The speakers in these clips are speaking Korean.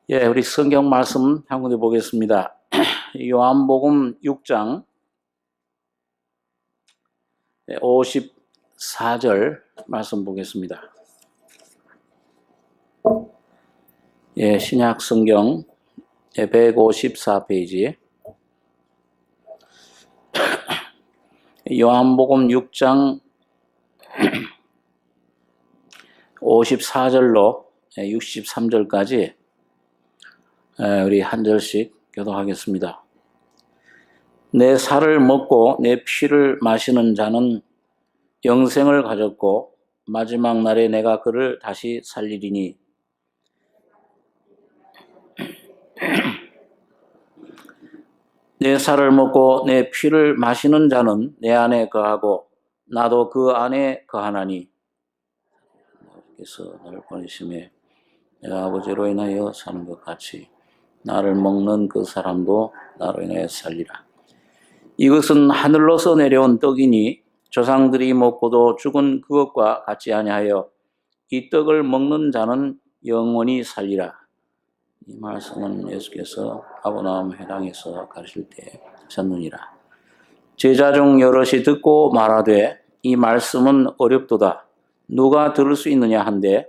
우리 성경 말씀 한 군데 보겠습니다. 요한복음 6장 54절 말씀 보겠습니다. 신약 성경 154페이지 요한복음 6장 54절로 63절까지 우리 한 절씩 교독하겠습니다. 내 살을 먹고 내 피를 마시는 자는 영생을 가졌고 마지막 날에 내가 그를 다시 살리리니 내 살을 먹고 내 피를 마시는 자는 내 안에 거하고 나도 그 안에 거하나니 그래서 나를 보내심에 내가 아버지로 인하여 사는 것 같이 나를 먹는 그 사람도 나로 인하여 살리라. 이것은 하늘로서 내려온 떡이니 조상들이 먹고도 죽은 그것과 같지 아니하여 이 떡을 먹는 자는 영원히 살리라. 이 말씀은 예수께서 가버나움 회당에서 가르칠 때 하셨느니라. 제자 중 여럿이 듣고 말하되 이 말씀은 어렵도다. 누가 들을 수 있느냐 한데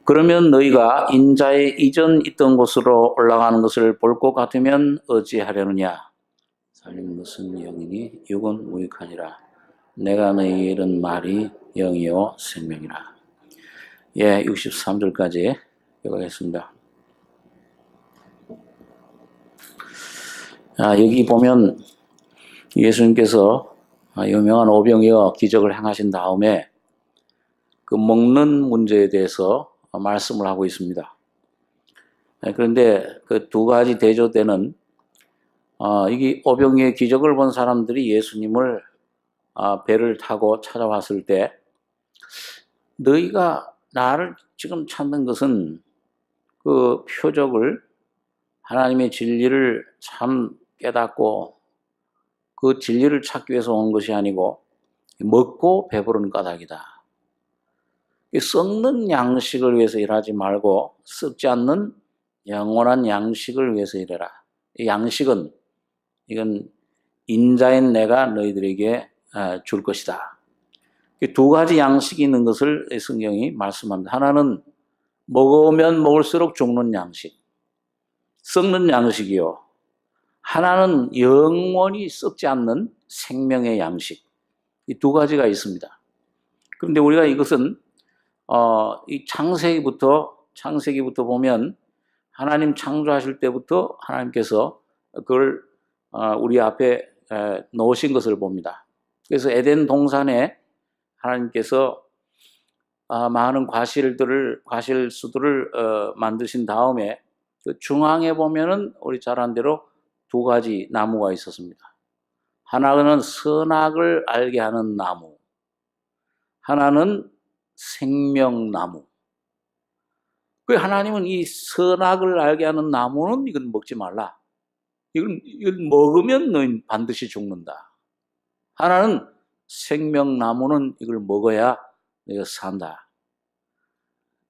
그러면 너희가 인자의 이전 있던 곳으로 올라가는 것을 볼 것 같으면 어찌하려느냐. 살리는 것은 영이니 육은 무익하니라. 내가 너희에게 이른 말이 영이요 생명이라. 63절까지 읽어보겠습니다. 여기 보면 예수님께서 유명한 오병이어 기적을 행하신 다음에 그 먹는 문제에 대해서 말씀을 하고 있습니다. 그런데 그 두 가지 대조 때는 이게 오병이어의 기적을 본 사람들이 예수님을 배를 타고 찾아왔을 때 너희가 나를 지금 찾는 것은 그 표적을 하나님의 진리를 참 깨닫고 그 진리를 찾기 위해서 온 것이 아니고 먹고 배부른 까닭이다. 썩는 양식을 위해서 일하지 말고 썩지 않는 영원한 양식을 위해서 일해라. 이 양식은 이건 인자인 내가 너희들에게 줄 것이다. 두 가지 양식이 있는 것을 성경이 말씀합니다. 하나는 먹으면 먹을수록 죽는 양식, 썩는 양식이요. 하나는 영원히 썩지 않는 생명의 양식. 이 두 가지가 있습니다. 그런데 우리가 이것은 이 창세기부터 보면 하나님 창조하실 때부터 하나님께서 그걸 우리 앞에 놓으신 것을 봅니다. 그래서 에덴 동산에 하나님께서 많은 과실수들을 만드신 다음에 그 중앙에 보면은 우리 잘 아는 대로 두 가지 나무가 있었습니다. 하나는 선악을 알게 하는 나무, 하나는 생명나무. 그 하나님은 이 선악을 알게 하는 나무는 이건 먹지 말라. 이걸 먹으면 너희는 반드시 죽는다. 하나는 생명나무는 이걸 먹어야 너희가 산다.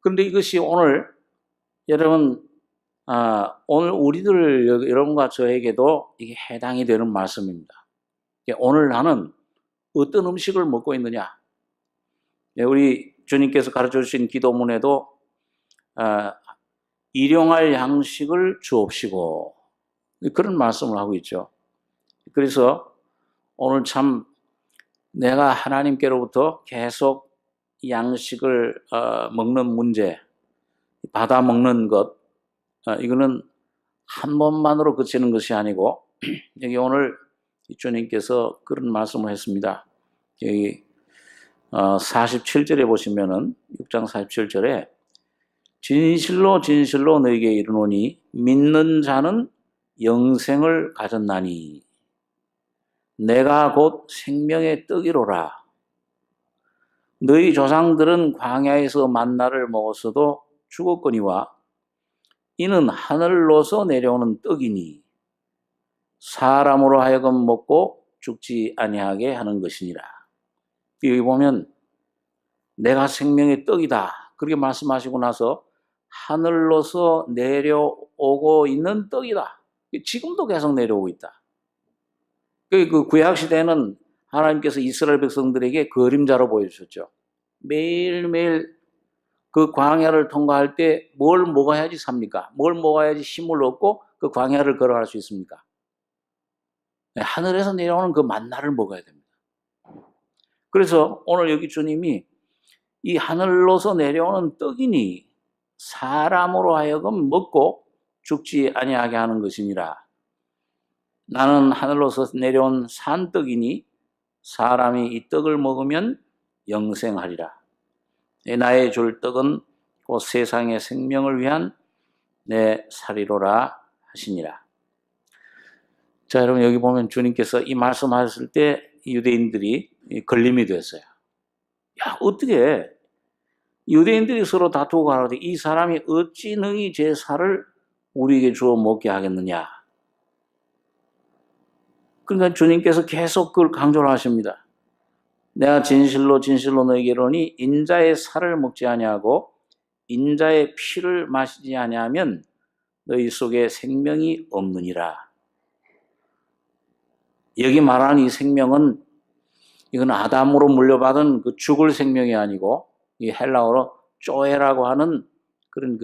그런데 이것이 오늘 여러분 오늘 우리들 여러분과 저에게도 이게 해당이 되는 말씀입니다. 오늘 나는 어떤 음식을 먹고 있느냐? 우리 주님께서 가르쳐 주신 기도문에도 일용할 양식을 주옵시고 그런 말씀을 하고 있죠. 그래서 오늘 참 내가 하나님께로부터 계속 양식을 먹는 문제, 받아 먹는 것, 이거는 한 번만으로 그치는 것이 아니고 여기 오늘 주님께서 그런 말씀을 했습니다. 여기 47절에 보시면은 6장 47절에 진실로 진실로 너에게 이르노니 믿는 자는 영생을 가졌나니 내가 곧 생명의 떡이로라. 너희 조상들은 광야에서 만나를 먹었어도 죽었거니와 이는 하늘로서 내려오는 떡이니 사람으로 하여금 먹고 죽지 아니하게 하는 것이니라. 여기 보면 내가 생명의 떡이다 그렇게 말씀하시고 나서 하늘로서 내려오고 있는 떡이다. 지금도 계속 내려오고 있다. 그 구약 시대는 하나님께서 이스라엘 백성들에게 그림자로 보여주셨죠. 매일매일 그 광야를 통과할 때 뭘 먹어야지 삽니까? 뭘 먹어야지 힘을 얻고 그 광야를 걸어갈 수 있습니까? 하늘에서 내려오는 그 만나를 먹어야 됩니다. 그래서 오늘 여기 주님이 이 하늘로서 내려오는 떡이니 사람으로 하여금 먹고 죽지 아니하게 하는 것이니라. 나는 하늘로서 내려온 산떡이니 사람이 이 떡을 먹으면 영생하리라. 나의 줄 떡은 곧 세상의 생명을 위한 내 살이로라 하시니라. 자, 여러분 여기 보면 주님께서 이 말씀하셨을 때 유대인들이 걸림이 됐어요. 야, 어떻게 유대인들이 서로 다투고 가는데 이 사람이 어찌 능히 제 살을 우리에게 주어 먹게 하겠느냐. 그러니까 주님께서 계속 그걸 강조를 하십니다. 내가 진실로 진실로 너희에게 이르노니 인자의 살을 먹지 아니하고 인자의 피를 마시지 아니하면 너희 속에 생명이 없느니라. 여기 말하는 이 생명은 이건 아담으로 물려받은 그 죽을 생명이 아니고 이 헬라어로 쪼에라고 하는 그런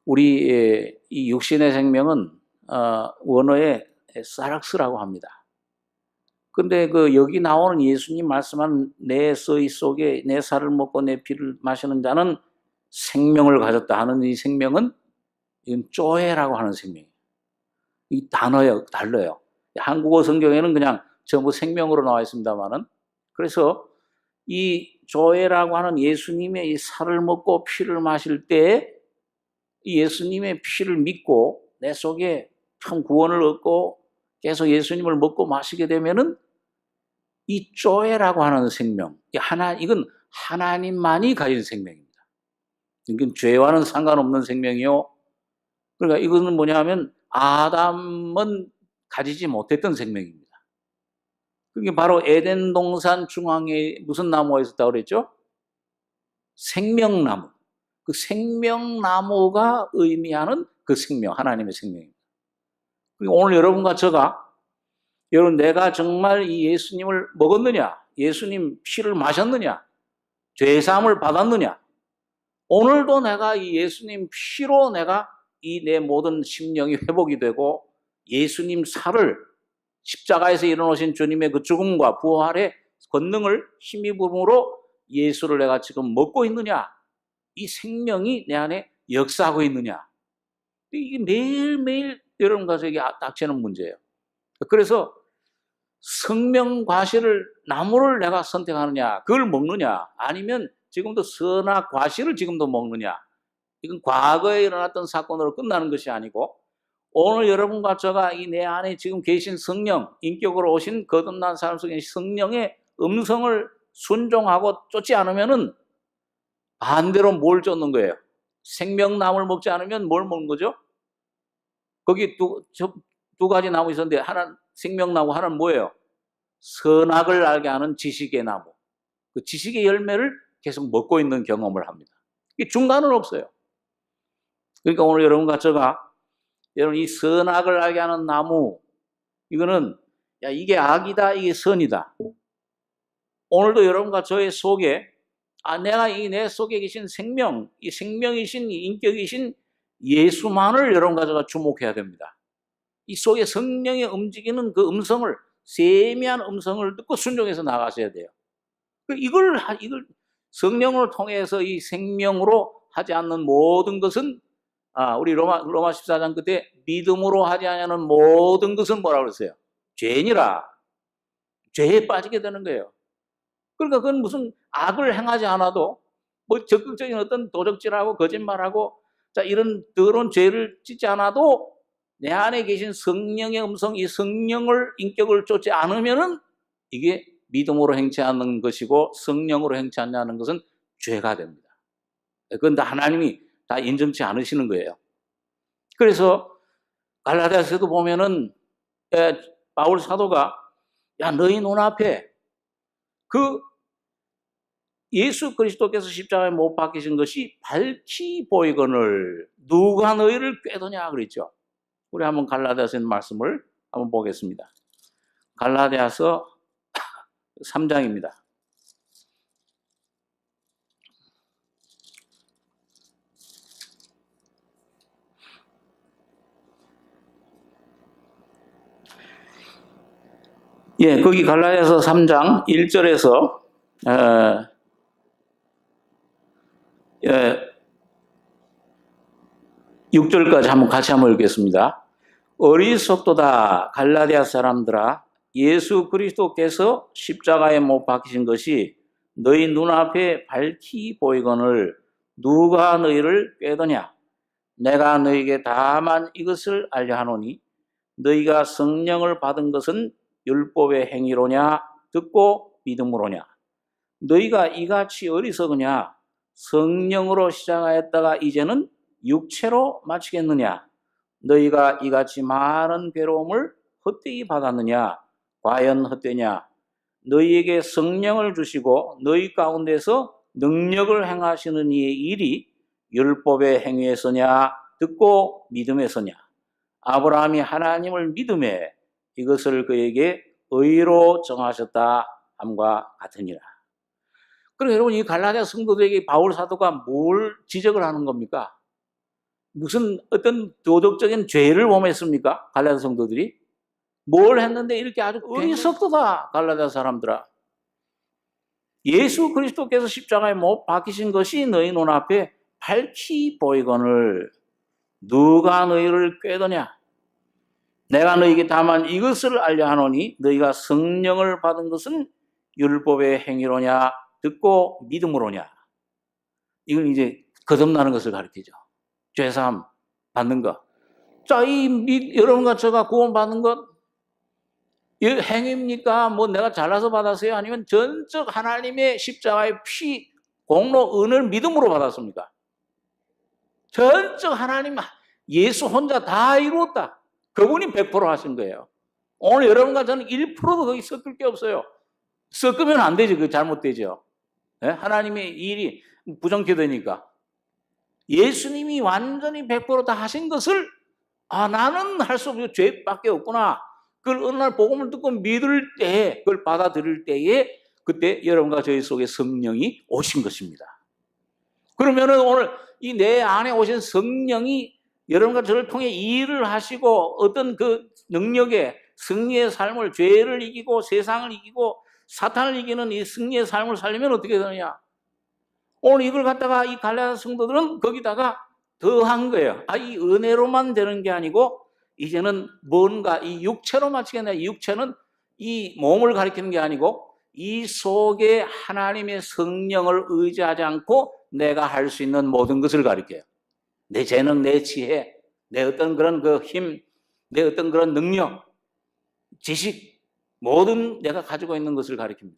우리 이 육신의 생명은 원어에 사락스라고 합니다. 근데 여기 나오는 예수님 말씀한 내 서희 속에 내 살을 먹고 내 피를 마시는 자는 생명을 가졌다 하는 이 생명은 이건 쪼에라고 하는 생명이에요. 이 단어요, 달라요. 한국어 성경에는 그냥 전부 생명으로 나와 있습니다만은 그래서 이 조에라고 하는 예수님의 이 살을 먹고 피를 마실 때 이 예수님의 피를 믿고 내 속에 참 구원을 얻고 계속 예수님을 먹고 마시게 되면은 이 조에라고 하는 생명, 이건 하나님만이 가진 생명입니다. 이건 죄와는 상관없는 생명이요. 그러니까 이것은 뭐냐면 아담은 가지지 못했던 생명입니다. 그게 바로 에덴 동산 중앙에 무슨 나무가 있었다고 그랬죠? 생명나무. 그 생명나무가 의미하는 그 생명, 하나님의 생명입니다. 오늘 여러분과 여러분 내가 정말 이 예수님을 먹었느냐? 예수님 피를 마셨느냐? 죄사함을 받았느냐? 오늘도 내가 이 예수님 피로 내가 이 내 모든 심령이 회복이 되고 예수님 살을 십자가에서 일어나신 주님의 그 죽음과 부활의 권능을 힘입음으로 예수를 내가 지금 먹고 있느냐? 이 생명이 내 안에 역사하고 있느냐? 이게 매일매일 여러분과 저에게 닥치는 문제예요. 그래서 성명과실을 나무를 내가 선택하느냐? 그걸 먹느냐? 아니면 지금도 선악 과실을 지금도 먹느냐? 이건 과거에 일어났던 사건으로 끝나는 것이 아니고 오늘 여러분과 저가 이 내 안에 지금 계신 성령, 인격으로 오신 거듭난 사람 속에 성령의 음성을 순종하고 쫓지 않으면은 반대로 뭘 쫓는 거예요? 생명나무를 먹지 않으면 뭘 먹는 거죠? 거기 두 가지 나무 있었는데 하나는 생명나무, 하나는 뭐예요? 선악을 알게 하는 지식의 나무. 그 지식의 열매를 계속 먹고 있는 경험을 합니다. 이게 중간은 없어요. 그러니까 오늘 여러분과 여러분 이 선악을 알게 하는 나무, 이거는 이게 악이다, 이게 선이다. 오늘도 여러분과 저의 속에 내가 이 내 속에 계신 생명, 이 생명이신 이 인격이신 예수만을 여러분과 제가 주목해야 됩니다. 이 속에 성령이 움직이는 그 음성을, 세미한 음성을 듣고 순종해서 나가셔야 돼요. 이걸 성령을 통해서 이 생명으로 하지 않는 모든 것은 우리 로마 14장 그때 믿음으로 하지 않는 모든 것은 뭐라고 그랬어요? 죄니라. 죄에 빠지게 되는 거예요. 그러니까 그건 무슨 악을 행하지 않아도 뭐 적극적인 어떤 도적질하고 거짓말하고 이런 더러운 죄를 짓지 않아도 내 안에 계신 성령의 음성, 이 성령을 인격을 쫓지 않으면은 이게 믿음으로 행치 않는 것이고 성령으로 행치 않는 것은 죄가 됩니다. 그건 다 하나님이 다 인정치 않으시는 거예요. 그래서 갈라디아서도 보면은 바울 사도가 야 너희 눈앞에 그 예수 그리스도께서 십자가에 못 박히신 것이 밝히 보이거늘 누가 너희를 꾀더냐 그랬죠. 우리 한번 갈라디아서 있는 말씀을 한번 보겠습니다. 갈라디아서 3장입니다. 예, 거기 갈라디아서 3장 1절에서 6절까지 한번 같이 한번 읽겠습니다. 어리석도다 갈라디아 사람들아 예수 그리스도께서 십자가에 못 박히신 것이 너희 눈앞에 밝히 보이거늘 누가 너희를 꾀더냐. 내가 너희에게 다만 이것을 알려 하노니 너희가 성령을 받은 것은 율법의 행위로냐 듣고 믿음으로냐. 너희가 이같이 어리석으냐. 성령으로 시작하였다가 이제는 육체로 마치겠느냐. 너희가 이같이 많은 괴로움을 헛되이 받았느냐. 과연 헛되냐. 너희에게 성령을 주시고 너희 가운데서 능력을 행하시는 이의 일이 율법의 행위에서냐 듣고 믿음에서냐. 아브라함이 하나님을 믿음에 이것을 그에게 의로 정하셨다 함과 같으니라. 그럼 여러분 이 갈라디아 성도들에게 바울 사도가 뭘 지적을 하는 겁니까? 무슨 어떤 도덕적인 죄를 범했습니까? 갈라디아 성도들이 뭘 했는데 이렇게 아주 어리석도다 갈라디아 사람들아. 예수 그리스도께서 십자가에 못 박히신 것이 너희 눈앞에 밝히 보이거늘 누가 너희를 꾀더냐. 내가 너희에게 다만 이것을 알려 하노니 너희가 성령을 받은 것은 율법의 행위로냐 듣고 믿음으로냐. 이건 이제 거듭나는 것을 가르치죠. 죄사함 받는 것. 자, 여러분과 제가 구원받는 것 행위입니까? 뭐 내가 잘나서 받았어요? 아니면 전적 하나님의 십자가의 피, 공로, 은을 믿음으로 받았습니까? 전적 하나님, 예수 혼자 다 이루었다. 그분이 100% 하신 거예요. 오늘 여러분과 저는 1%도 거기 섞을 게 없어요. 섞으면 안 되죠. 그거 잘못되죠. 네? 하나님의 일이 부정케 되니까. 예수님이 완전히 100% 다 하신 것을 나는 할 수 없고 죄밖에 없구나. 그걸 어느 날 복음을 듣고 믿을 때에 그걸 받아들일 때에 그때 여러분과 저희 속에 성령이 오신 것입니다. 그러면은 오늘 이 내 안에 오신 성령이 여러분과 저를 통해 일을 하시고 어떤 그 능력의 승리의 삶을 죄를 이기고 세상을 이기고 사탄을 이기는 이 승리의 삶을 살려면 어떻게 되느냐? 오늘 이걸 갖다가 이 갈라디아 성도들은 거기다가 더한 거예요. 이 은혜로만 되는 게 아니고 이제는 뭔가 이 육체로 마치겠냐. 이 육체는 이 몸을 가리키는 게 아니고 이 속에 하나님의 성령을 의지하지 않고 내가 할 수 있는 모든 것을 가리켜요. 내 재능, 내 지혜, 내 어떤 그런 그 힘, 내 어떤 그런 능력, 지식, 모든 내가 가지고 있는 것을 가리킵니다.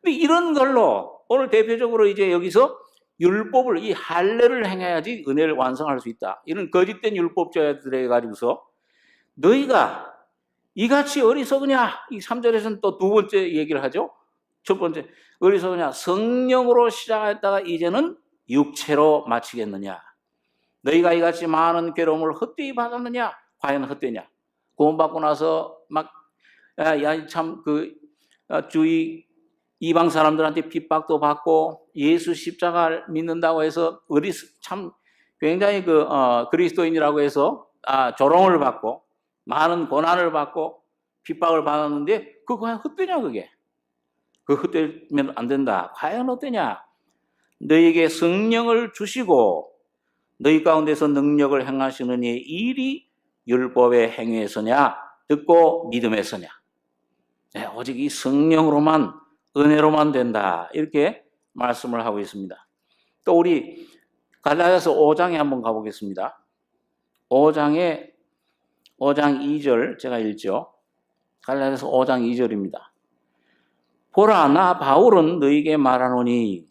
근데 이런 걸로 오늘 대표적으로 이제 여기서 율법을 이 할례를 행해야지 은혜를 완성할 수 있다. 이런 거짓된 율법자들에 가지고서 너희가 이같이 어리석으냐? 이 3절에서는 또 두 번째 얘기를 하죠. 첫 번째 어리석으냐? 성령으로 시작했다가 이제는 육체로 마치겠느냐? 너희가 이같이 많은 괴로움을 헛되이 받았느냐? 과연 헛되냐? 구원받고 나서 막 주위 이방 사람들한테 핍박도 받고 예수 십자가를 믿는다고 해서 참 굉장히 그리스도인이라고 해서 조롱을 받고 많은 고난을 받고 핍박을 받았는데 그거 과연 헛되냐 그게? 그 헛되면 안 된다. 과연 헛되냐? 너희에게 성령을 주시고 너희 가운데서 능력을 행하시는 이의 일이 율법의 행위에서냐 듣고 믿음에서냐. 네, 오직 이 성령으로만 은혜로만 된다. 이렇게 말씀을 하고 있습니다. 또 우리 갈라디아서 5장에 한번 가보겠습니다. 5장 2절 제가 읽죠. 갈라디아서 5장 2절입니다. 보라 나 바울은 너희에게 말하노니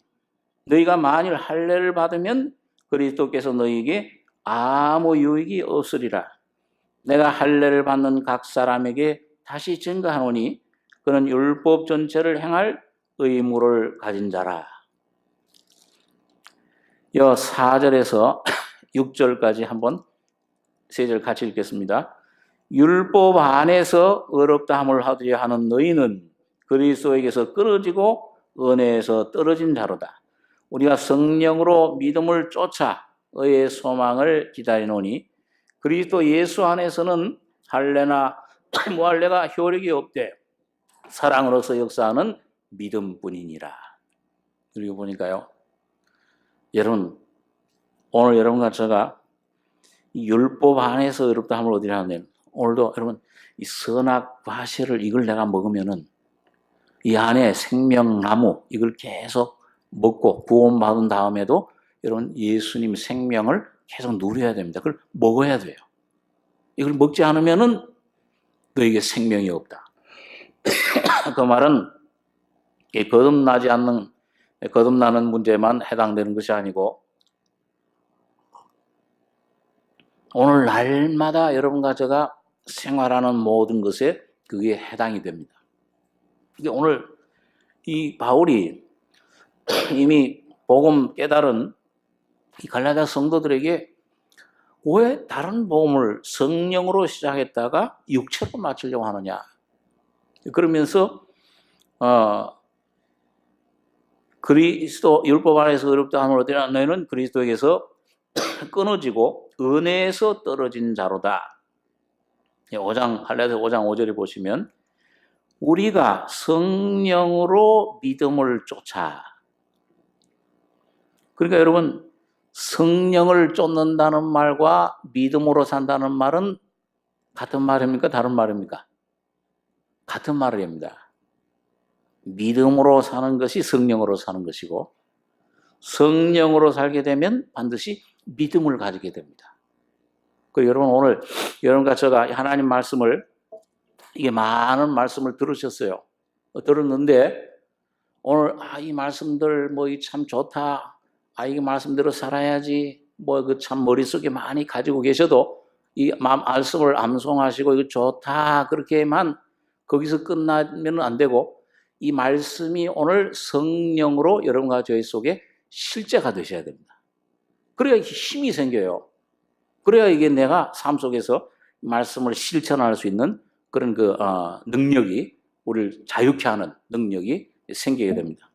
너희가 만일 할례를 받으면 그리스도께서 너희에게 아무 유익이 없으리라. 내가 할례를 받는 각 사람에게 다시 증거하노니 그는 율법 전체를 행할 의무를 가진 자라. 여 4절에서 6절까지 한번 3절 같이 읽겠습니다. 율법 안에서 어렵다함을 하려 하는 너희는 그리스도에게서 끊어지고 은혜에서 떨어진 자로다. 우리가 성령으로 믿음을 쫓아 의의 소망을 기다리노니 그리스도 예수 안에서는 할례나 무할례가 효력이 없되 사랑으로서 역사하는 믿음뿐이니라. 그리고 보니까요, 여러분, 오늘 여러분과 제가 이 율법 안에서 어렵다함을 어디라 하면, 오늘도 여러분 이 선악 과실을 이걸 내가 먹으면은 이 안에 생명나무 이걸 계속 먹고 구원받은 다음에도 여러분 예수님 생명을 계속 누려야 됩니다. 그걸 먹어야 돼요. 이걸 먹지 않으면은 너에게 생명이 없다. 그 말은 거듭나는 문제만 해당되는 것이 아니고 오늘 날마다 여러분과 제가 생활하는 모든 것에 그게 해당이 됩니다. 오늘 이 바울이 이미 복음 깨달은 이 갈라디아 성도들에게 왜 다른 복음을 성령으로 시작했다가 육체로 마치려고 하느냐. 그러면서 그리스도 율법 안에서 어렵다 함을 어디나 너희는 그리스도에게서 끊어지고 은혜에서 떨어진 자로다. 갈라디아 5장 5절에 보시면 우리가 성령으로 믿음을 쫓아. 그러니까 여러분 성령을 쫓는다는 말과 믿음으로 산다는 말은 같은 말입니까? 다른 말입니까? 같은 말입니다. 믿음으로 사는 것이 성령으로 사는 것이고 성령으로 살게 되면 반드시 믿음을 가지게 됩니다. 여러분 오늘 여러분과 제가 하나님 말씀을 이게 많은 말씀을 들으셨어요. 들었는데 오늘 이 말씀들 참 좋다. 이게 말씀대로 살아야지. 참 머릿속에 많이 가지고 계셔도 이 말씀을 암송하시고 이거 좋다 그렇게만 거기서 끝나면 안 되고 이 말씀이 오늘 성령으로 여러분과 저희 속에 실제가 되셔야 됩니다. 그래야 힘이 생겨요. 그래야 이게 내가 삶 속에서 말씀을 실천할 수 있는 그런 능력이 우리를 자유케 하는 능력이 생기게 됩니다.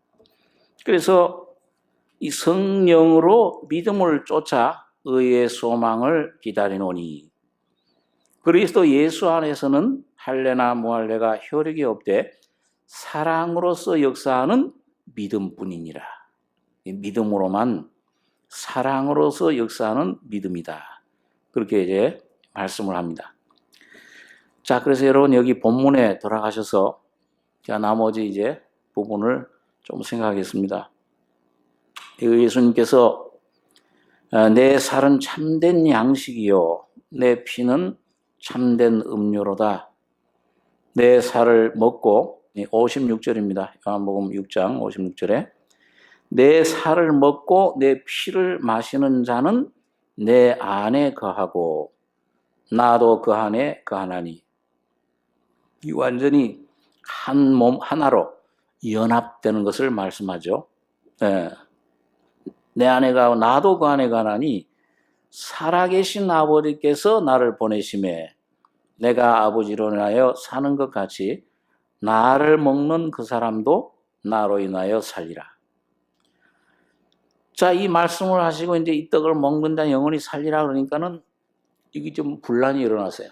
그래서 이 성령으로 믿음을 쫓아 의의 소망을 기다리노니 그리스도 예수 안에서는 할례나 무할례가 효력이 없되 사랑으로서 역사하는 믿음뿐이니라. 믿음으로만 사랑으로서 역사하는 믿음이다. 그렇게 이제 말씀을 합니다. 자, 그래서 여러분 여기 본문에 돌아가셔서 제가 나머지 이제 부분을 좀 생각하겠습니다. 예수님께서 내 살은 참된 양식이요 내 피는 참된 음료로다. 내 살을 먹고 56절입니다. 요한복음 6장 56절에 내 살을 먹고 내 피를 마시는 자는 내 안에 거하고 나도 그 안에 거하나니 이 완전히 한 몸 하나로 연합되는 것을 말씀하죠. 내 안에 가고 나도 그 안에 가나니 살아계신 아버지께서 나를 보내심에 내가 아버지로 인하여 사는 것 같이 나를 먹는 그 사람도 나로 인하여 살리라. 자, 이 말씀을 하시고 이제 이 떡을 먹는 자 영원히 살리라 그러니까는 이게 좀 분란이 일어났어요.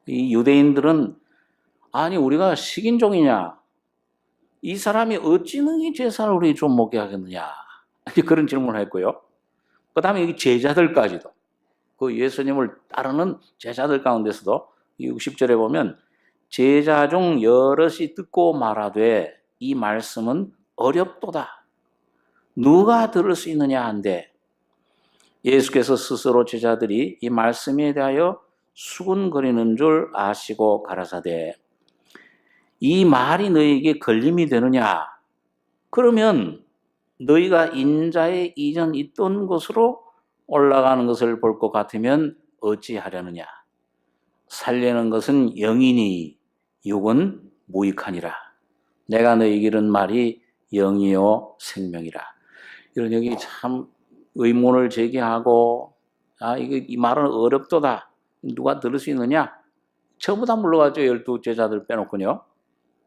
이 유대인들은 아니 우리가 식인종이냐? 이 사람이 어찌 능히 제사를 우리 좀 먹게 하겠느냐? 그런 질문을 했고요. 그 다음에 이 제자들까지도 그 예수님을 따르는 제자들 가운데서도 60절에 보면 제자 중 여럿이 듣고 말하되 이 말씀은 어렵도다. 누가 들을 수 있느냐 한데 예수께서 스스로 제자들이 이 말씀에 대하여 수군거리는 줄 아시고 가라사대 이 말이 너희에게 걸림이 되느냐? 그러면 너희가 인자의 이전 있던 곳으로 올라가는 것을 볼 것 같으면 어찌하려느냐? 살려는 것은 영이니 육은 무익하니라. 내가 너희에게 이른 말이 영이요 생명이라. 이런 여기 참 의문을 제기하고 이 말은 어렵도다. 누가 들을 수 있느냐? 전부 다 물러가죠. 12 제자들 빼놓고요.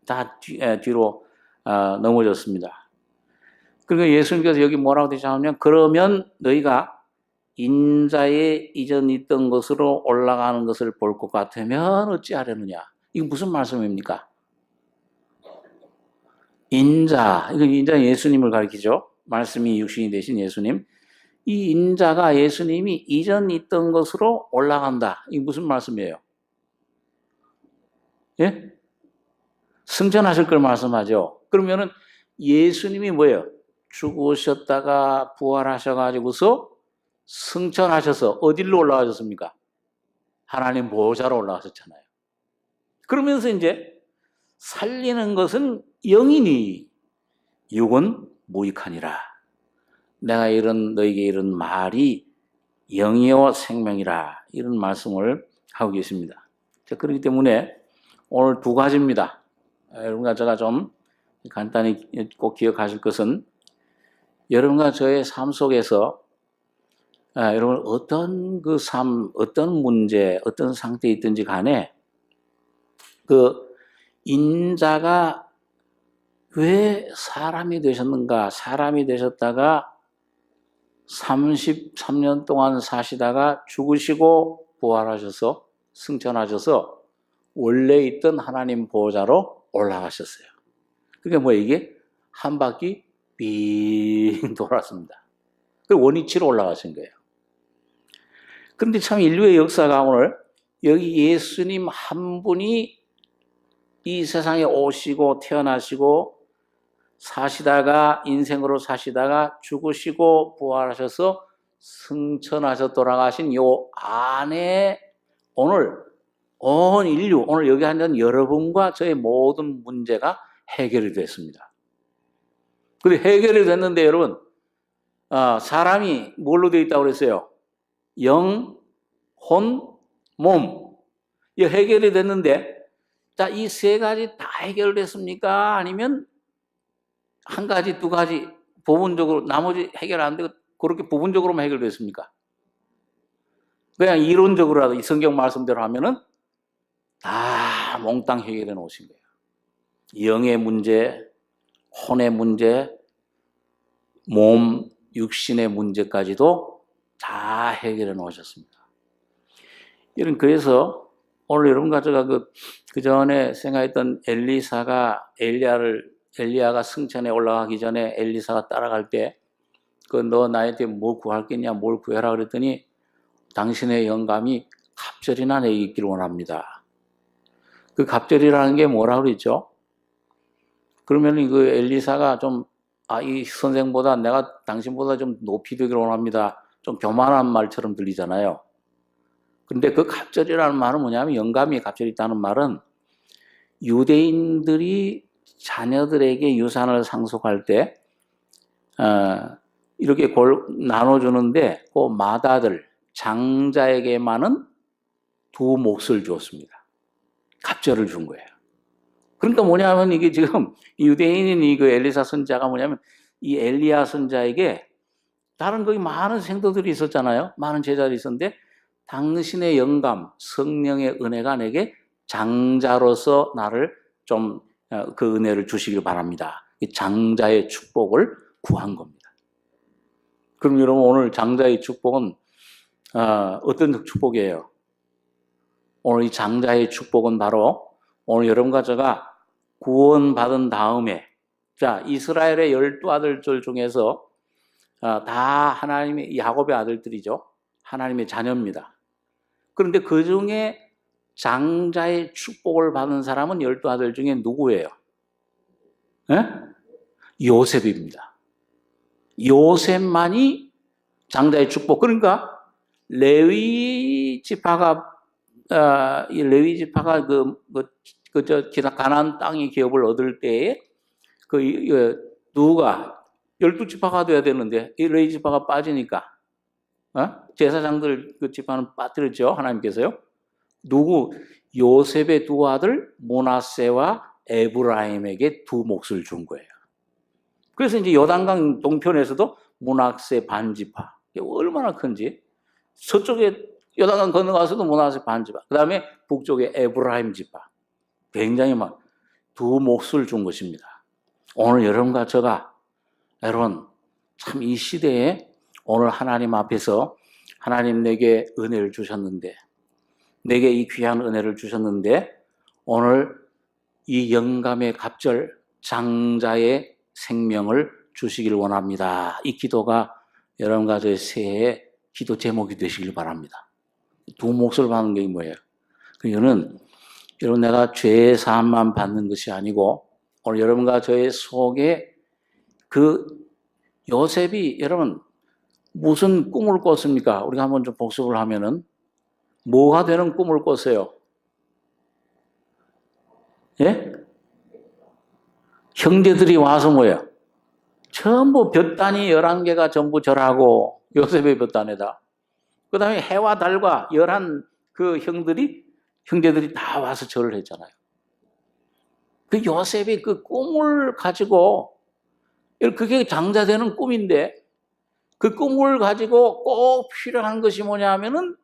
다 뒤로 넘어졌습니다. 그러니까 예수님께서 여기 뭐라고 되시냐면 그러면 너희가 인자의 이전 있던 것으로 올라가는 것을 볼 것 같으면 어찌하려느냐. 이거 무슨 말씀입니까? 인자, 이거 인자 예수님을 가리키죠. 말씀이 육신이 되신 예수님. 이 인자가 예수님이 이전 있던 것으로 올라간다. 이게 무슨 말씀이에요? 예? 승천하실 걸 말씀하죠. 그러면은 예수님이 뭐예요? 죽으셨다가 부활하셔가지고서 승천하셔서 어디로 올라가셨습니까? 하나님 보좌로 올라가셨잖아요. 그러면서 이제 살리는 것은 영이니 육은 무익하니라. 내가 너에게 이런 말이 영이요 생명이라. 이런 말씀을 하고 계십니다. 자, 그렇기 때문에 오늘 두 가지입니다. 여러분과 제가 좀 간단히 꼭 기억하실 것은 여러분과 저의 삶 속에서 여러분 어떤 그 삶, 어떤 문제, 어떤 상태에 있든지 간에 그 인자가 왜 사람이 되셨는가? 사람이 되셨다가 33년 동안 사시다가 죽으시고 부활하셔서 승천하셔서 원래 있던 하나님 보좌로 올라가셨어요. 그게 뭐 이게 한 바퀴 빙 돌았습니다. 그 원위치로 올라가신 거예요. 그런데 참 인류의 역사가 오늘 여기 예수님 한 분이 이 세상에 오시고 태어나시고 사시다가 인생으로 사시다가 죽으시고 부활하셔서 승천하셔 돌아가신 요 안에 오늘 온 인류, 오늘 여기 앉은 여러분과 저의 모든 문제가 해결이 됐습니다. 근데 해결이 됐는데 여러분 사람이 뭘로 되어 있다고 그랬어요? 영, 혼, 몸. 이 해결이 됐는데 자, 이 세 가지 다 해결됐습니까? 아니면 한 가지, 두 가지 부분적으로 나머지 해결 안 되고 그렇게 부분적으로만 해결됐습니까? 그냥 이론적으로라도 이 성경 말씀대로 하면은 다 몽땅 해결해 놓으신 거예요. 영의 문제, 혼의 문제, 몸, 육신의 문제까지도 다 해결해 놓으셨습니다. 그래서 오늘 여러분과 제가 그 전에 생각했던 엘리야가 승천에 올라가기 전에 엘리사가 따라갈 때 너 나한테 뭐 구할겠냐, 뭘 구해라 그랬더니 당신의 영감이 갑절이나 내게 있기를 원합니다. 그 갑절이라는 게 뭐라 그랬죠? 그러면 그 엘리사가 이 선생보다 내가 당신보다 좀 높이 되기를 원합니다. 좀 교만한 말처럼 들리잖아요. 근데 그 갑절이라는 말은 뭐냐면 영감이 갑절이 있다는 말은 유대인들이 자녀들에게 유산을 상속할 때 이렇게 나눠주는데 그 맏아들 장자에게만은 두 몫을 주었습니다. 갑절을 준 거예요. 그러니까 뭐냐면 이게 지금 유대인인 이 그 엘리사 선자가 뭐냐면 이 엘리야 선자에게 다른 거기 많은 생도들이 있었잖아요. 많은 제자들이 있었는데 당신의 영감, 성령의 은혜가 내게 장자로서 나를 좀 그 은혜를 주시길 바랍니다. 이 장자의 축복을 구한 겁니다. 그럼 여러분 오늘 장자의 축복은 어떤 축복이에요? 오늘 이 장자의 축복은 바로 오늘 여러분과 제가 구원받은 다음에 자 이스라엘의 12아들들 중에서 다 하나님의 야곱의 아들들이죠. 하나님의 자녀입니다. 그런데 그 중에 장자의 축복을 받은 사람은 12아들 중에 누구예요? 네? 요셉입니다. 요셉만이 장자의 축복. 그러니까 레위 지파가 가나안 땅의 기업을 얻을 때에 누가 12지파가 돼야 되는데 이 레위 지파가 빠지니까 제사장들 그 지파는 빠뜨렸죠. 하나님께서요. 요셉의 두 아들 므낫세와 에브라임에게 두 몫을 준 거예요. 그래서 이제 요단강 동편에서도 므낫세 반지파, 얼마나 큰지, 서쪽에 요단강 건너가서도 므낫세 반지파, 그 다음에 북쪽에 에브라임 지파, 굉장히 막 두 몫을 준 것입니다. 오늘 여러분과 저가, 여러분 참 이 시대에 오늘 하나님 앞에서 하나님 내게 은혜를 주셨는데, 내게 이 귀한 은혜를 주셨는데, 오늘 이 영감의 갑절 장자의 생명을 주시길 원합니다. 이 기도가 여러분과 저의 새해의 기도 제목이 되시길 바랍니다. 두 몫을 받는 게 뭐예요? 그거는 여러분 내가 죄의 사함만 받는 것이 아니고, 오늘 여러분과 저의 속에 그 요셉이 여러분 무슨 꿈을 꿨습니까? 우리가 한번 좀 복습을 하면은 뭐가 되는 꿈을 꿨어요? 예? 형제들이 와서 뭐예요? 전부 볕단이 11개가 전부 절하고, 요셉의 볕단에다. 그 다음에 해와 달과 11 그 형제들이 다 와서 절을 했잖아요. 그 요셉이 그 꿈을 가지고, 그게 장자되는 꿈인데, 그 꿈을 가지고 꼭 필요한 것이 뭐냐 하면은,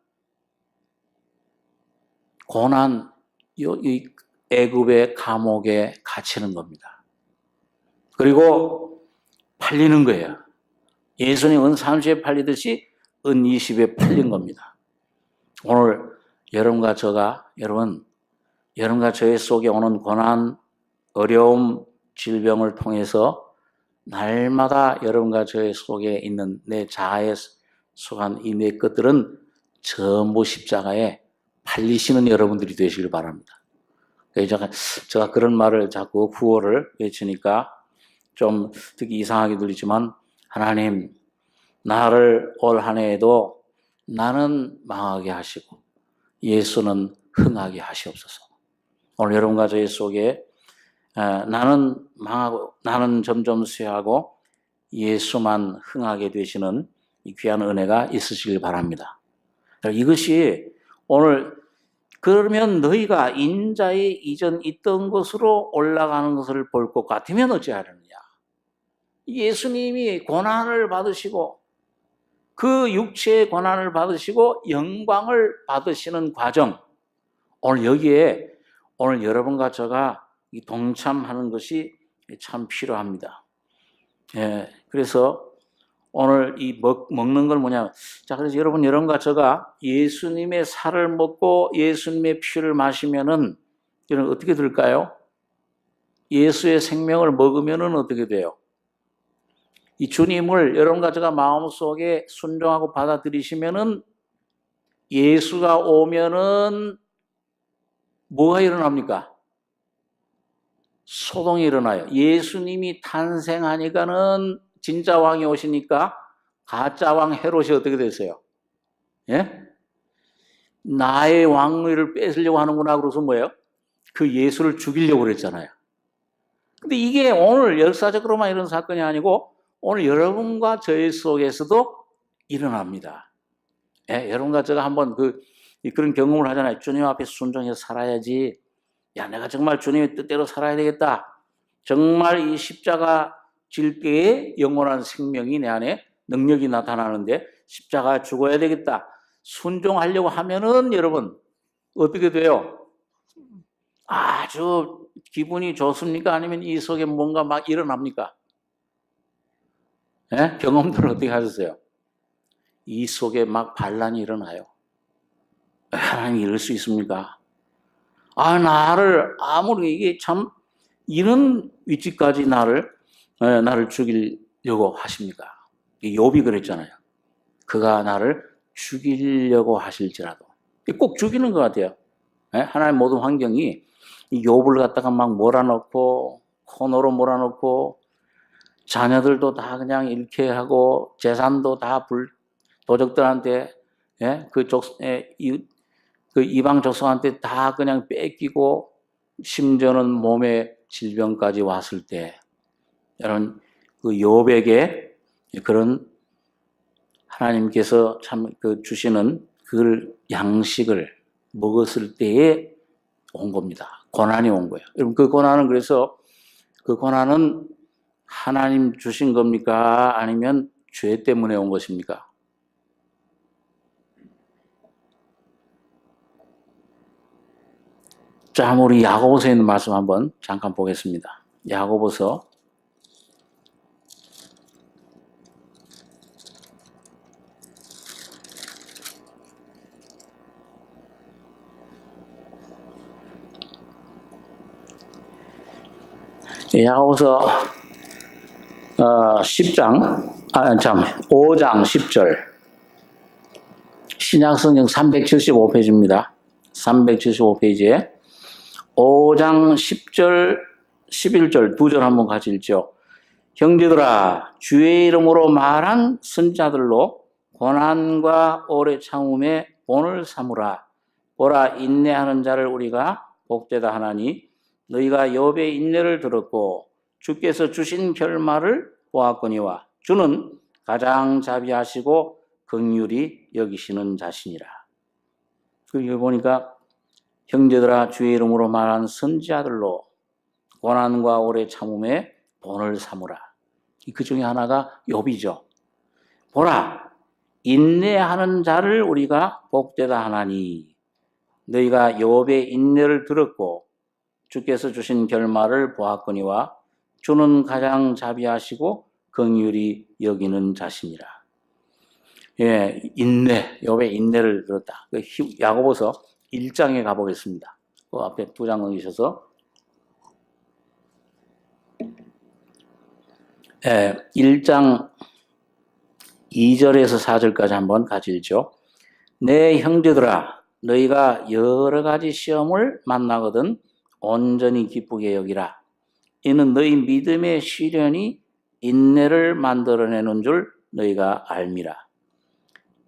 고난, 이 애굽의 감옥에 갇히는 겁니다. 그리고 팔리는 거예요. 예수님 은 30에 팔리듯이 은 20에 팔린 겁니다. 오늘 여러분과 저의 속에 오는 고난, 어려움, 질병을 통해서 날마다 여러분과 저의 속에 있는 내 자아에 속한 이 내 것들은 전부 십자가에 팔리시는 여러분들이 되시길 바랍니다. 제가 그런 말을 자꾸 구호를 외치니까 좀 듣기 이상하게 들리지만, 하나님, 나를 올 한 해에도 나는 망하게 하시고 예수는 흥하게 하시옵소서. 오늘 여러분과 저희 속에 나는 망하고 나는 점점 쇠하고 예수만 흥하게 되시는 이 귀한 은혜가 있으시길 바랍니다. 이것이 오늘, 그러면 너희가 인자의 이전 있던 곳으로 올라가는 것을 볼 것 같으면 어찌하려느냐. 예수님이 고난을 받으시고 그 육체의 고난을 받으시고 영광을 받으시는 과정, 오늘 여기에 오늘 여러분과 저가 동참하는 것이 참 필요합니다. 예, 그래서 오늘 이 먹는 걸 뭐냐. 자, 그래서 여러분과 저가 예수님의 살을 먹고 예수님의 피를 마시면은 여러분 어떻게 될까요? 예수의 생명을 먹으면은 어떻게 돼요? 이 주님을 여러분과 제가 마음속에 순종하고 받아들이시면은, 예수가 오면은 뭐가 일어납니까? 소동이 일어나요. 예수님이 탄생하니까는 진짜 왕이 오시니까 가짜 왕 헤롯이 어떻게 됐어요? 예? 나의 왕위를 뺏으려고 하는구나. 그래서 뭐예요? 그 예수를 죽이려고 그랬잖아요. 근데 이게 오늘 역사적으로만 이런 사건이 아니고 오늘 여러분과 저희 속에서도 일어납니다. 예, 여러분과 제가 한번 그런 경험을 하잖아요. 주님 앞에 순종해서 살아야지. 야, 내가 정말 주님의 뜻대로 살아야 되겠다. 정말 이 십자가 질 때에 영원한 생명이 내 안에 능력이 나타나는데 십자가 죽어야 되겠다. 순종하려고 하면은 여러분 어떻게 돼요? 아주 기분이 좋습니까? 아니면 이 속에 뭔가 막 일어납니까? 예? 경험들은 어떻게 하셨어요? 이 속에 막 반란이 일어나요. 하나님이 이럴 수 있습니까? 나를 아무리 이게 참 이런 위치까지 나를 죽이려고 하십니까? 욥이 그랬잖아요. 그가 나를 죽이려고 하실지라도. 꼭 죽이는 것 같아요. 예? 하나님 모든 환경이 이 욥을 갖다가 막 몰아넣고 코너로 몰아넣고 자녀들도 다 그냥 잃게 하고 재산도 다 도적들한테, 예? 그 이방 족속한테 다 그냥 뺏기고 심지어는 몸에 질병까지 왔을 때, 여러분 그 욥에게 그런 하나님께서 참 주시는 그 양식을 먹었을 때에 온 겁니다. 고난이 온 거예요. 여러분 그 고난은 그래서 그 고난은 하나님 주신 겁니까? 아니면 죄 때문에 온 것입니까? 자, 우리 야고보서에 있는 말씀 한번 잠깐 보겠습니다. 야고보서 10장, 5장 10절. 신약성경 375페이지입니다. 375페이지에 5장 10절, 11절 두 절 한번 같이 읽죠. 형제들아, 주의 이름으로 말한 선자들로 고난과 오래 참음의 본을 삼으라. 보라, 인내하는 자를 우리가 복되다 하나니 너희가 욥의 인내를 들었고 주께서 주신 결말을 보았거니와 주는 가장 자비하시고 긍휼히 여기시는 자시니라. 여기 보니까 형제들아, 주의 이름으로 말한 선지자들로 고난과 오래 참음의 본을 삼으라. 그 중에 하나가 욥이죠. 보라, 인내하는 자를 우리가 복되다 하나니 너희가 욥의 인내를 들었고 주께서 주신 결말을 보았거니와 주는 가장 자비하시고 긍휼히 여기는 자시니라. 예, 인내, 욥의 인내를 들었다. 야고보서 1장에 가보겠습니다. 그 앞에 두 장 넘기셔서 1장 2절에서 4절까지 한번 같이 읽죠. 내 형제들아, 너희가 여러 가지 시험을 만나거든 온전히 기쁘게 여기라. 이는 너희 믿음의 시련이 인내를 만들어내는 줄 너희가 알미라.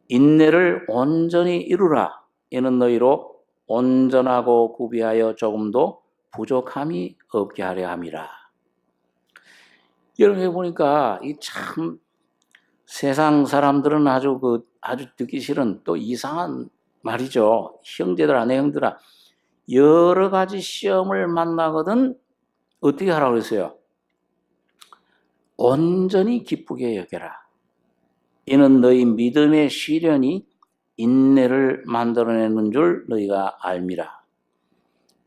인내를 온전히 이루라. 이는 너희로 온전하고 구비하여 조금도 부족함이 없게 하려 함이라. 여러분 보니까 이 참 세상 사람들은 아주 듣기 싫은 또 이상한 말이죠. 형제들아, 내 형들아, 여러 가지 시험을 만나거든 어떻게 하라고 그랬어요? 온전히 기쁘게 여겨라. 이는 너희 믿음의 시련이 인내를 만들어내는 줄 너희가 알미라.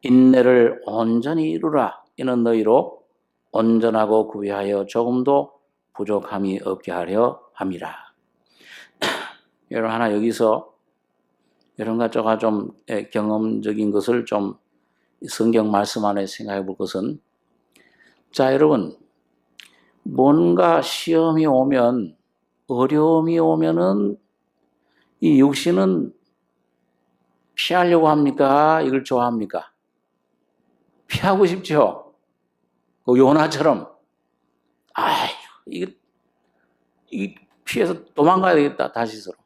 인내를 온전히 이루라. 이는 너희로 온전하고 구비하여 조금도 부족함이 없게 하려 함이라. 여러분 하나 여기서 여러분과 제가 좀 경험적인 것을 좀 성경 말씀 안에 생각해 볼 것은, 자 여러분, 뭔가 시험이 오면, 어려움이 오면은 이 육신은 피하려고 합니까? 이걸 좋아합니까? 피하고 싶죠? 그 요나처럼, 이게 피해서 도망가야 되겠다, 다시서로.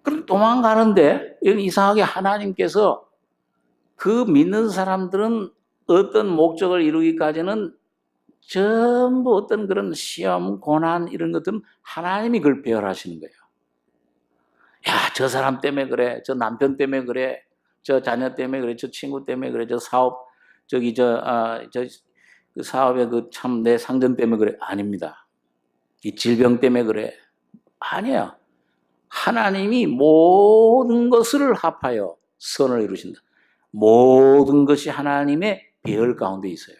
그럼 도망가는데, 이상하게 하나님께서 그 믿는 사람들은 어떤 목적을 이루기까지는 전부 어떤 그런 시험, 고난 이런 것들은 하나님이 그걸 배열하시는 거예요. 야, 저 사람 때문에 그래, 저 남편 때문에 그래, 저 자녀 때문에 그래, 저 친구 때문에 그래, 저 사업, 그 사업에 그 참 내 상전 때문에 그래. 아닙니다. 이 질병 때문에 그래. 아니야. 하나님이 모든 것을 합하여 선을 이루신다. 모든 것이 하나님의 배열 가운데 있어요.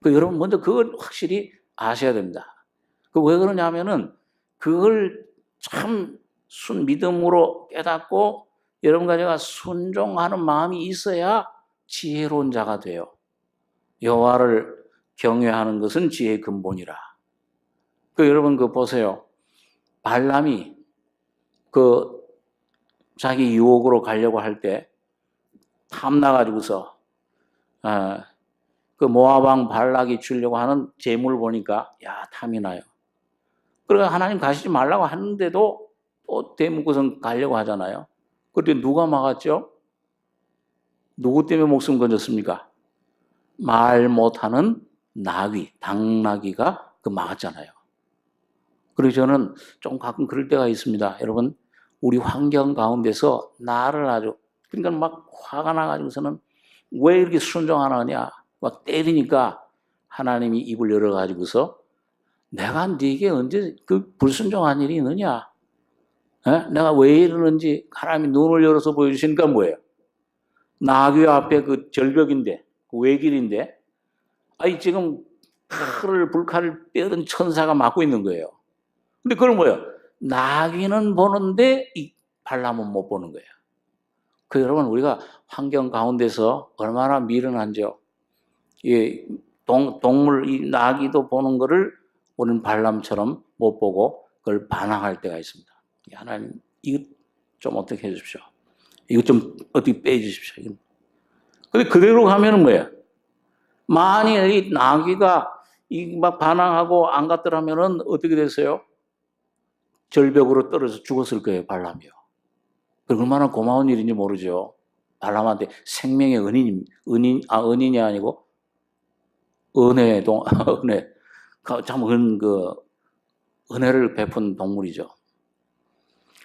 여러분 먼저 그걸 확실히 아셔야 됩니다. 왜 그러냐면은 그걸 참 믿음으로 깨닫고 여러분과 제가 순종하는 마음이 있어야 지혜로운 자가 돼요. 여호와를 경외하는 것은 지혜의 근본이라. 여러분 보세요. 발람이 자기 유혹으로 가려고 할 때 탐나가지고서 모압 왕 발락이 주려고 하는 재물을 보니까 탐이 나요. 그러니까 하나님 가시지 말라고 하는데도 또 대문구선 가려고 하잖아요. 그때 누가 막았죠? 누구 때문에 목숨 건졌습니까? 말 못하는 나귀, 당나귀가 막았잖아요. 그래서 저는 좀 가끔 그럴 때가 있습니다. 여러분, 우리 환경 가운데서 나를 아주 그러니까 막 화가 나가지고서는 왜 이렇게 순종 안 하냐 막 때리니까 하나님이 입을 열어가지고서 내가 네게 언제 그 불순종한 일이 있느냐? 내가 왜 이러는지 하나님이 눈을 열어서 보여주시니까 뭐예요? 나귀 앞에 그 절벽인데, 그 외길인데, 아니 지금 불칼을 빼든 천사가 막고 있는 거예요. 근데 그건 뭐예요? 나귀는 보는데 이 발람은 못 보는 거예요. 그 여러분 우리가 환경 가운데서 얼마나 미련한지요. 이 동물 이 나귀도 보는 거를 우리는 발람처럼 못 보고 그걸 반항할 때가 있습니다. 하나님 이거 좀 어떻게 해주십시오. 이거 좀 어떻게 빼주십시오. 근데 그대로 가면은 뭐예요? 만일 이 나귀가 이 막 반항하고 안 갔더라면은 어떻게 됐어요? 절벽으로 떨어져 죽었을 거예요, 발람이요. 얼마나 고마운 일인지 모르죠. 발람한테 생명의 은인이 아니고 은혜 참 은혜를 베푼 동물이죠.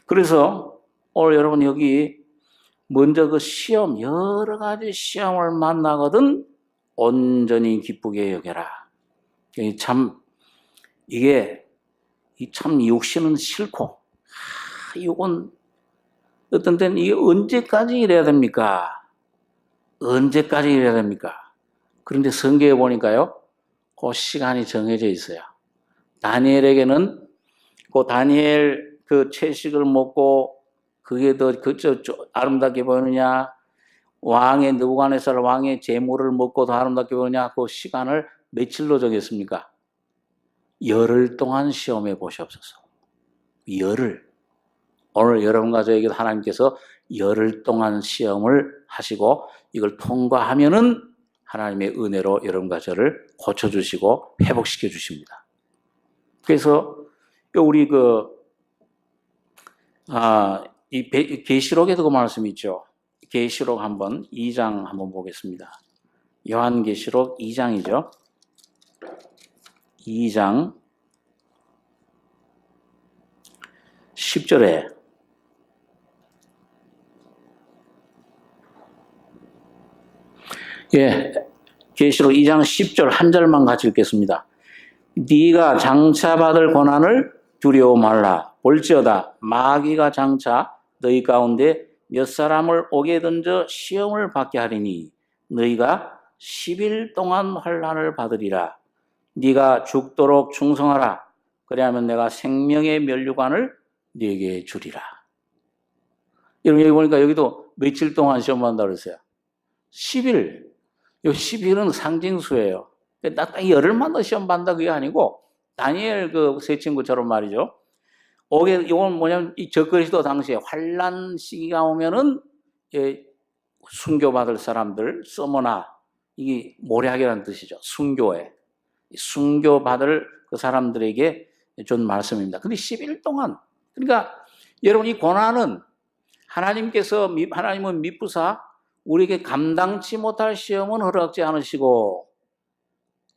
그래서 오늘 여러분 여기 먼저 그 시험, 여러 가지 시험을 만나거든 온전히 기쁘게 여겨라. 이게 참 육신은 싫고, 이건 어떤 때는 이게 언제까지 이래야 됩니까? 언제까지 이래야 됩니까? 그런데 성경에 보니까요, 그 시간이 정해져 있어요. 다니엘에게는 그 다니엘 그 채식을 먹고 그게 더 아름답게 보이느냐, 왕의 느부갓네살 왕의 제물을 먹고 더 아름답게 보이느냐, 그 시간을 며칠로 정했습니까? 열흘 동안 시험해 보시옵소서. 열흘. 오늘 여러분과 저에게 하나님께서 열흘 동안 시험을 하시고 이걸 통과하면은 하나님의 은혜로 여러분과 저를 고쳐주시고 회복시켜 주십니다. 그래서 우리 이 계시록에도 그 말씀이 있죠. 계시록 2장 한번 보겠습니다. 요한계시록 2장이죠. 2장 10절에 계시록 2장 10절 한 절만 같이 읽겠습니다. 네가 장차 받을 고난을 두려워 말라. 볼지어다 마귀가 장차 너희 가운데 몇 사람을 옥에 던져 시험을 받게 하리니 너희가 10일 동안 환난을 받으리라. 네가 죽도록 충성하라. 그래야면 내가 생명의 면류관을 네게 주리라. 여러분 여기 보니까 여기도 며칠 동안 시험 받는다 그랬어요. 10일. 이 10일은 상징수예요. 딱 열흘만 더 시험 받는다 그게 아니고 다니엘 그 세 친구처럼 말이죠. 이건 뭐냐면 이 적그리스도 당시에 환난 시기가 오면은 순교받을 사람들 써머나 이게 모략이라는 뜻이죠. 순교받을 그 사람들에게 준 말씀입니다. 근데 10일 동안 그러니까 여러분 이 고난은 하나님은 미쁘사 우리에게 감당치 못할 시험은 허락하지 않으시고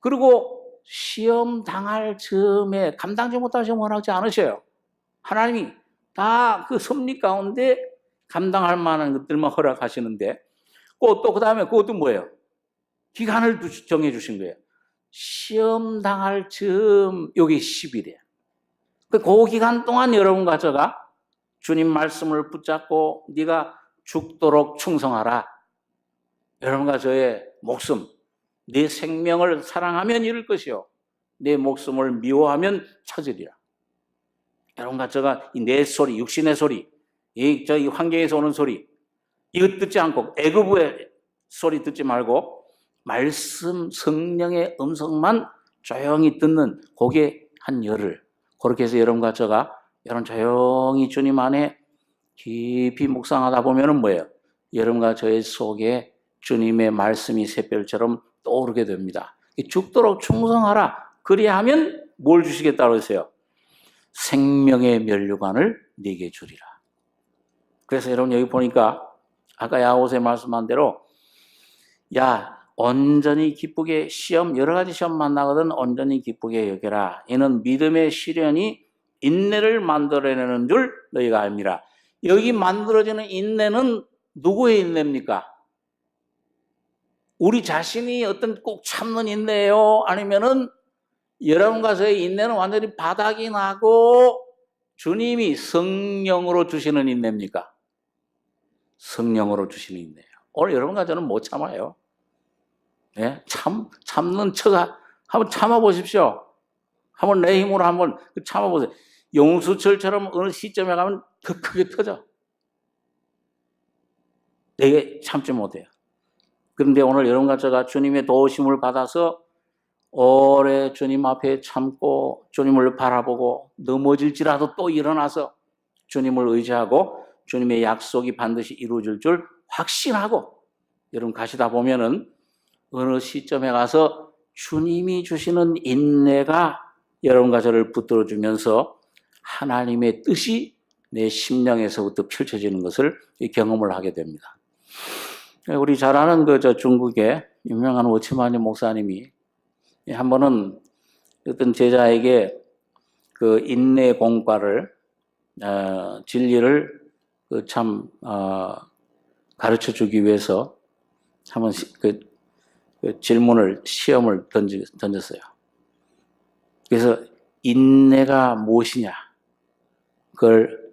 그리고 시험 당할 즈음에 감당치 못할 시험은 허락하지 않으셔요. 하나님이 다 그 섭리 가운데 감당할 만한 것들만 허락하시는데 또 그 다음에 그것도 뭐예요? 기간을 정해 주신 거예요. 시험 당할 즈음 여기 10일이에요. 그 기간 동안 여러분과 저가 주님 말씀을 붙잡고 네가 죽도록 충성하라. 여러분과 저의 목숨, 내 생명을 사랑하면 이룰 것이요 내 목숨을 미워하면 처지리라. 여러분과 저가 내 소리, 육신의 소리, 이 환경에서 오는 소리 이거 듣지 않고 애굽의 소리 듣지 말고 말씀 성령의 음성만 조용히 듣는 그게 한 열흘. 그렇게 해서 여러분과 저가 여러분 조용히 주님 안에 깊이 묵상하다 보면은 뭐예요? 여러분과 저의 속에 주님의 말씀이 샛별처럼 떠오르게 됩니다. 죽도록 충성하라. 그리하면 뭘 주시겠다고 했어요? 생명의 면류관을 네게 주리라. 그래서 여러분 여기 보니까 아까 야고보서에 말씀한 대로 온전히 기쁘게 여러 가지 시험 만나거든 온전히 기쁘게 여겨라. 이는 믿음의 시련이 인내를 만들어내는 줄 너희가 압니다. 여기 만들어지는 인내는 누구의 인내입니까? 우리 자신이 어떤 꼭 참는 인내예요? 아니면은 여러분과 저의 인내는 완전히 바닥이 나고 주님이 성령으로 주시는 인내입니까? 성령으로 주시는 인내예요. 오늘 여러분과 저는 못 참아요. 예? 참는 척 한번 참아보십시오. 한번 내 힘으로 한번 참아보세요. 용수철처럼 어느 시점에 가면 더 크게 터져. 되게 참지 못해요. 그런데 오늘 여러분과 제가 주님의 도우심을 받아서 오래 주님 앞에 참고 주님을 바라보고 넘어질지라도 또 일어나서 주님을 의지하고 주님의 약속이 반드시 이루어질 줄 확신하고 여러분 가시다 보면은 어느 시점에 가서 주님이 주시는 인내가 여러분과 저를 붙들어주면서 하나님의 뜻이 내 심령에서부터 펼쳐지는 것을 경험을 하게 됩니다. 우리 잘 아는 중국의 유명한 워치마니 목사님이 한 번은 어떤 제자에게 그 인내 공과를 진리를 가르쳐 주기 위해서 한번 질문을 시험을 던졌어요. 그래서 인내가 무엇이냐 그걸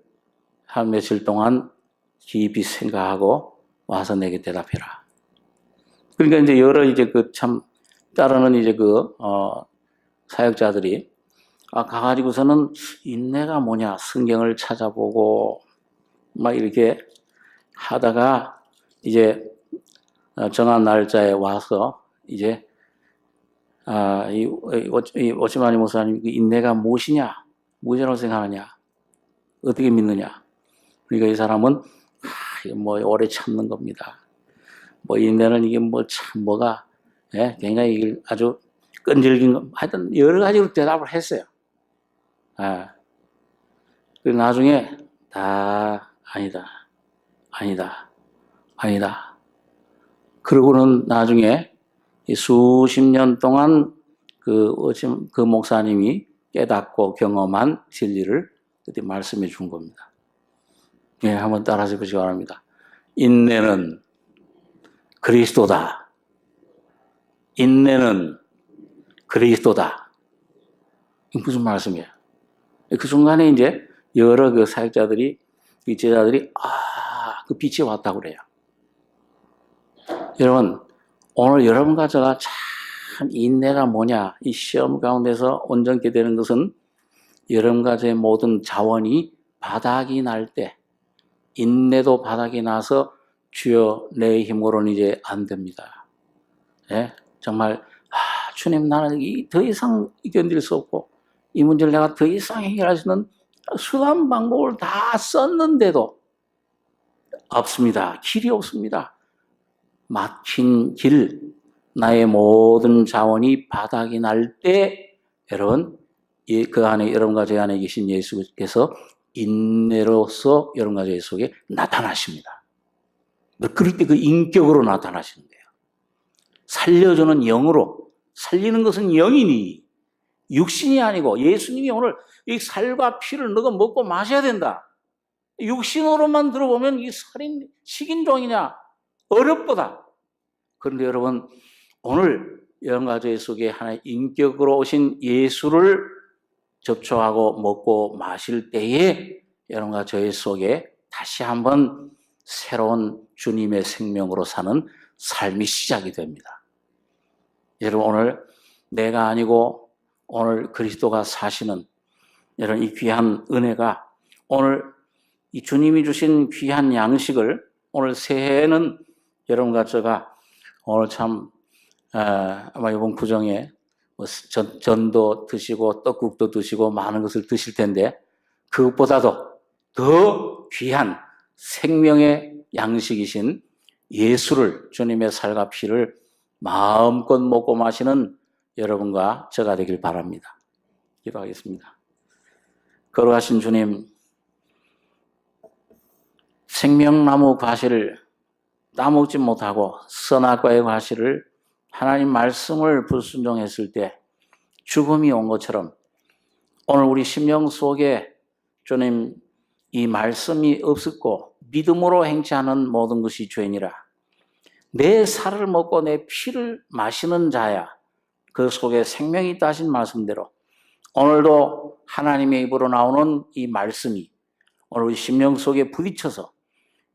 한 며칠 동안 깊이 생각하고 와서 내게 대답해라. 그러니까 이제 여러 따르는 사역자들이 가가지고서는 인내가 뭐냐 성경을 찾아보고 막 이렇게 하다가 이제 정한 날짜에 와서 이제 이 오치마니 목사님 인내가 무엇이냐 무엇이라고 생각하냐 어떻게 믿느냐. 그러니까 이 사람은 오래 참는 겁니다. 인내는 이게 뭐가 굉장히 아주 끈질긴 거 하여튼 여러 가지로 대답을 했어요. 그 나중에 다 아니다. 그러고는 나중에 수십 년 동안 그 목사님이 깨닫고 경험한 진리를 그때 말씀해 준 겁니다. 예, 한번 따라서 보시기 바랍니다. 인내는 그리스도다. 인내는 그리스도다. 이게 무슨 말씀이에요? 그 순간에 이제 여러 사역자들이, 제자들이, 그 빛이 왔다고 그래요. 여러분, 오늘 여러분과 제가 참 인내가 뭐냐, 이 시험 가운데서 온전케 되는 것은 여러분과 제 모든 자원이 바닥이 날 때, 인내도 바닥이 나서 주여 내 힘으로는 이제 안 됩니다. 예? 정말 주님 나는 더 이상 견딜 수 없고 이 문제를 내가 더 이상 해결할 수 있는 수단 방법을 다 썼는데도 없습니다. 길이 없습니다. 막힌 길, 나의 모든 자원이 바닥이 날 때 여러분 그 안에 여러분과 제 안에 계신 예수께서 인내로서 여러분과 제 속에 나타나십니다. 그럴 때 그 인격으로 나타나시는 거예요. 살려주는 영으로, 살리는 것은 영이니 육신이 아니고 예수님이 오늘 이 살과 피를 너가 먹고 마셔야 된다. 육신으로만 들어보면 이 살인 식인종이냐 어렵보다. 그런데 여러분 오늘 여러분과 제 속에 하나의 인격으로 오신 예수를 접촉하고 먹고 마실 때에 여러분과 저의 속에 다시 한번 새로운 주님의 생명으로 사는 삶이 시작이 됩니다. 여러분 오늘 내가 아니고 오늘 그리스도가 사시는 이런 이 귀한 은혜가 오늘 이 주님이 주신 귀한 양식을 오늘 새해에는 여러분과 제가 오늘 참 아마 이번 구정에 전도 드시고 떡국도 드시고 많은 것을 드실 텐데 그것보다도 더 귀한 생명의 양식이신 예수를 주님의 살과 피를 마음껏 먹고 마시는 여러분과 제가 되길 바랍니다. 기도하겠습니다. 거룩하신 주님, 생명나무 과실을 따먹지 못하고 선악과의 과실을 하나님 말씀을 불순종했을 때 죽음이 온 것처럼 오늘 우리 심령 속에 주님 이 말씀이 없었고 믿음으로 행치 않은 모든 것이 죄니라. 내 살을 먹고 내 피를 마시는 자야 그 속에 생명이 있다 하신 말씀대로 오늘도 하나님의 입으로 나오는 이 말씀이 오늘 우리 심령 속에 부딪혀서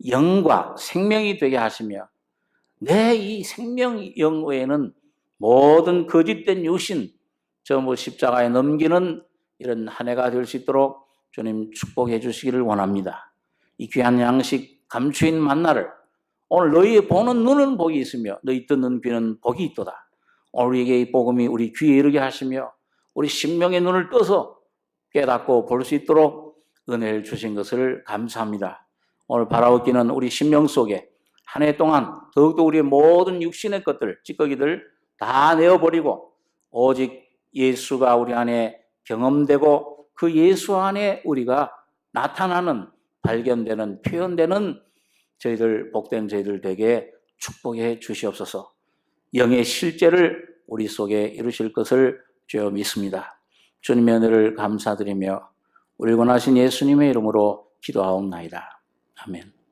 영과 생명이 되게 하시며 내 이 생명 영 외에는 모든 거짓된 유신 전부 십자가에 넘기는 이런 한 해가 될 수 있도록 주님 축복해 주시기를 원합니다. 이 귀한 양식 감추인 만나를 오늘 너희의 보는 눈은 복이 있으며 너희 듣는 귀는 복이 있도다. 오늘 우리에게 이 복음이 우리 귀에 이르게 하시며 우리 심령의 눈을 떠서 깨닫고 볼 수 있도록 은혜를 주신 것을 감사합니다. 오늘 바라옵기는 우리 심령 속에 한 해 동안 더욱더 우리의 모든 육신의 것들, 찌꺼기들 다 내어버리고 오직 예수가 우리 안에 경험되고 그 예수 안에 우리가 나타나는, 발견되는, 표현되는 저희들, 복된 저희들 되게 축복해 주시옵소서. 영의 실제를 우리 속에 이루실 것을 주여 믿습니다. 주님의 은혜를 감사드리며 우리 원하신 예수님의 이름으로 기도하옵나이다. 아멘.